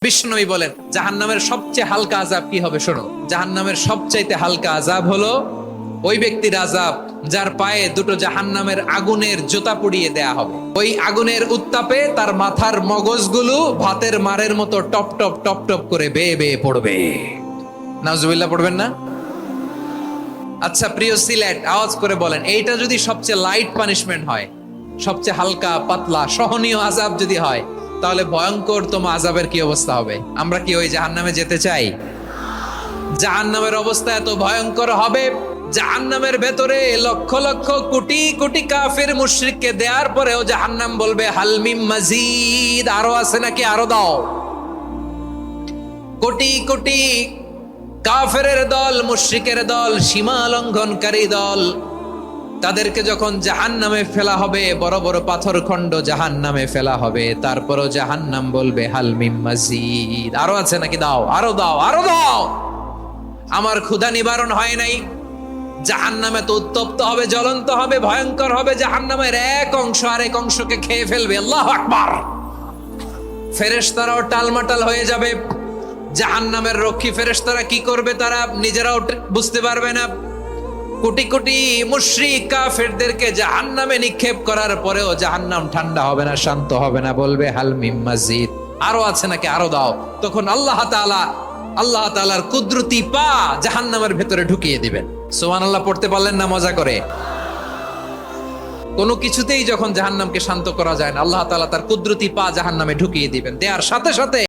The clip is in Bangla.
বিষ্ণুই বলেন জাহান্নামের সবচেয়ে হালকা আযাব কি হবে শোনো। জাহান্নামের সবচাইতে হালকা আযাব হলো ওই ব্যক্তির আযাব যার পায়ে দুটো জাহান্নামের আগুনের জুতা পুড়িয়ে দেয়া হবে। ওই আগুনের উত্তাপে তার মাথার মগজগুলো ভাতের মারের মতো টপ টপ টপ টপ করে বেয়ে বেয়ে পড়বে। নাউজুবিল্লাহ পড়বেন না? আচ্ছা প্রিয় সিলেট, আওয়াজ করে বলেন, এইটা যদি সবচেয়ে লাইট পানিশমেন্ট হয়, সবচেয়ে হালকা পাতলা সহনীয় আযাব যদি হয়, তাহলে ভয়ঙ্কর তোমার আযাবের কি অবস্থা হবে? আমরা কি ওই জাহান্নামে যেতে চাই? জাহান্নামের অবস্থা এত ভয়ঙ্কর হবে, জাহান্নামের ভেতরে লক্ষ লক্ষ কোটি কোটি কাফির মুশরিককে দেওয়ার পরেও জাহান্নাম বলবে হালমিম মাজিদ, আরো আছে নাকি, আরো দাও। কোটি কোটি কাফেরের দল, মুশরিকের দল, সীমা লঙ্ঘনকারী দল, তাদেরকে যখন জাহান্নামে ফেলা হবে, বড় বড় পাথর খণ্ড জাহান্নামে ফেলা হবে, তারপরও জাহান্নাম বলবে হাল মিম মাজিদ, আরো আছে নাকি, দাও, আরো দাও, আরো দাও। আমার ক্ষুধা নিবারণ হয় নাই। জাহান্নামে তো উত্তপ্ত হবে, জ্বলন্ত হবে, ভয়ঙ্কর হবে। জাহান্নামের এক অংশ আরেক অংশকে খেয়ে ফেলবে। আল্লাহু আকবার। ফেরেশতারাও টালমাটাল হয়ে যাবে। জাহান্নামের রক্ষী ফেরেশতারা কি করবে তারা নিজেরাও বুঝতে পারবে না। কোটি কোটি মুশরিক কাফেরদেরকে জাহান্নামে নিক্ষেপ করার পরেও জাহান্নাম ঠান্ডা হবে না, শান্ত হবে না, বলবে হাল মিম মাজিদ, আরো আছে নাকি, আরো দাও। তখন আল্লাহ তাআলার কুদরতি পা জাহান্নামের ভেতরে ঢুকিয়ে দিবেন। সুবহানাল্লাহ পড়তে পারলেন না মজা করে? কোনো কিছুতেই যখন জাহান্নামকে শান্ত করা যায় না, আল্লাহ তাআলা তার কুদরতি পা জাহান্নামে ঢুকিয়ে দিবেন। দেয়ার সাথে সাথে